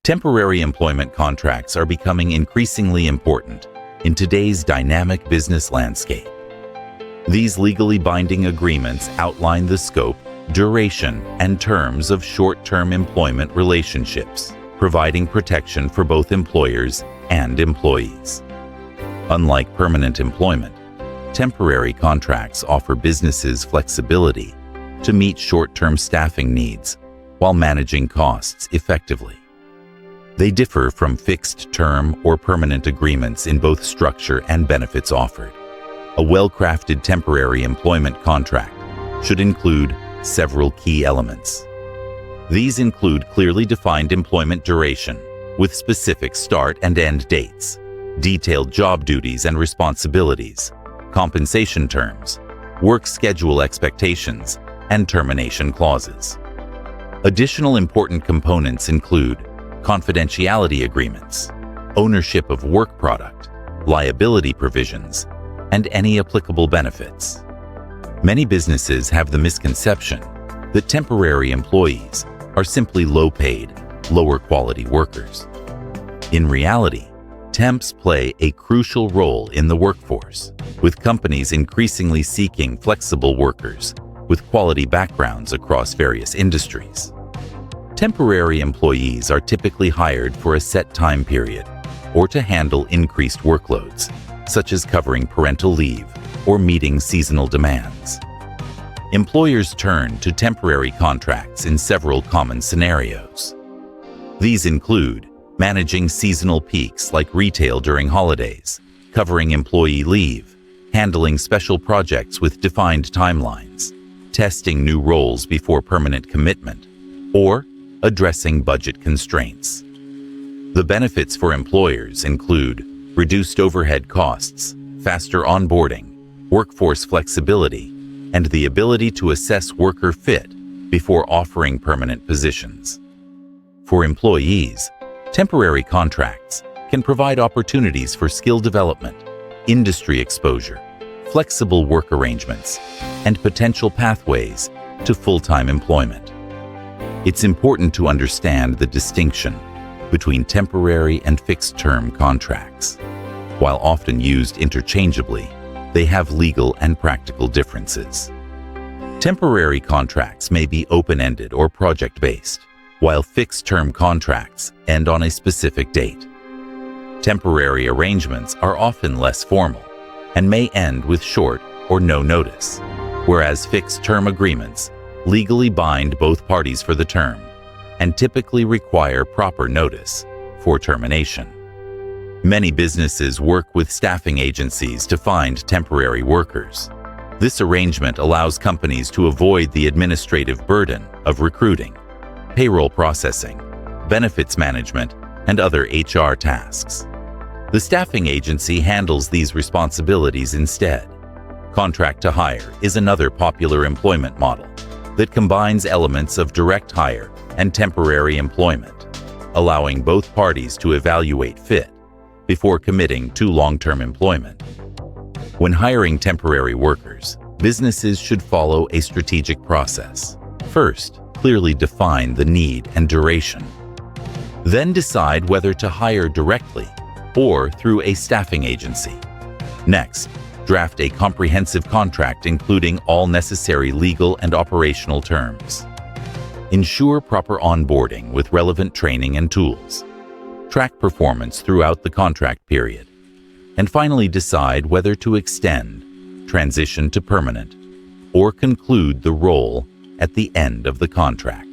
Temporary employment contracts are becoming increasingly important in today's dynamic business landscape. These legally binding agreements outline the scope, duration, and terms of short-term employment relationships, providing protection for both employers and employees. Unlike permanent employment, temporary contracts offer businesses flexibility to meet short-term staffing needs while managing costs effectively. They differ from fixed-term or permanent agreements in both structure and benefits offered. A well-crafted temporary employment contract should include several key elements. These include clearly defined employment duration with specific start and end dates, detailed job duties and responsibilities, compensation terms, work schedule expectations, and termination clauses. Additional important components include confidentiality agreements, ownership of work product, liability provisions, and any applicable benefits. Many businesses have the misconception that temporary employees are simply low-paid, lower-quality workers. In reality, temps play a crucial role in the workforce, with companies increasingly seeking flexible workers with quality backgrounds across various industries. Temporary employees are typically hired for a set time period or to handle increased workloads, such as covering parental leave or meeting seasonal demands. Employers turn to temporary contracts in several common scenarios. These include managing seasonal peaks like retail during holidays, covering employee leave, handling special projects with defined timelines, testing new roles before permanent commitment, or addressing budget constraints. The benefits for employers include reduced overhead costs, faster onboarding, workforce flexibility, and the ability to assess worker fit before offering permanent positions. For employees, temporary contracts can provide opportunities for skill development, industry exposure, flexible work arrangements, and potential pathways to full-time employment. It's important to understand the distinction between temporary and fixed-term contracts. While often used interchangeably, they have legal and practical differences. Temporary contracts may be open-ended or project-based, while fixed-term contracts end on a specific date. Temporary arrangements are often less formal and may end with short or no notice, whereas fixed-term agreements legally bind both parties for the term and typically require proper notice for termination. Many businesses work with staffing agencies to find temporary workers. This arrangement allows companies to avoid the administrative burden of recruiting, payroll processing, benefits management, and other HR tasks. The staffing agency handles these responsibilities instead. Contract to hire is another popular employment model that combines elements of direct hire and temporary employment, allowing both parties to evaluate fit before committing to long-term employment. When hiring temporary workers, businesses should follow a strategic process. First, clearly define the need and duration. Then decide whether to hire directly or through a staffing agency. Next, draft a comprehensive contract including all necessary legal and operational terms. Ensure proper onboarding with relevant training and tools. Track performance throughout the contract period. And finally decide whether to extend, transition to permanent, or conclude the role at the end of the contract.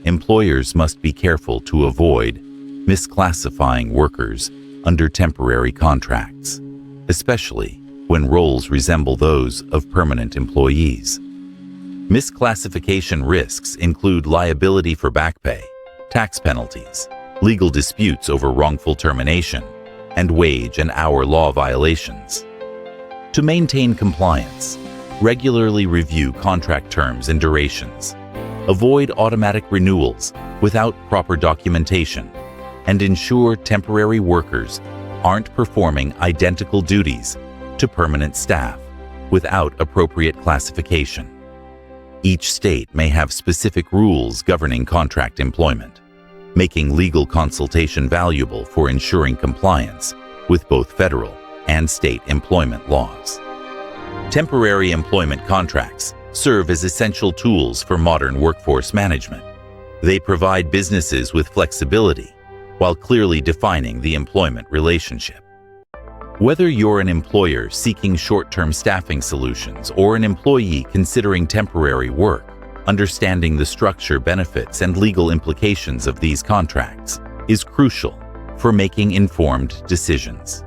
Employers must be careful to avoid misclassifying workers under temporary contracts, especially when roles resemble those of permanent employees. Misclassification risks include liability for back pay, tax penalties, legal disputes over wrongful termination, and wage and hour law violations. To maintain compliance, regularly review contract terms and durations, avoid automatic renewals without proper documentation, and ensure temporary workers aren't performing identical duties to permanent staff without appropriate classification. Each state may have specific rules governing contract employment, making legal consultation valuable for ensuring compliance with both federal and state employment laws. Temporary employment contracts serve as essential tools for modern workforce management. They provide businesses with flexibility while clearly defining the employment relationship. Whether you're an employer seeking short-term staffing solutions or an employee considering temporary work, understanding the structure, benefits, and legal implications of these contracts is crucial for making informed decisions.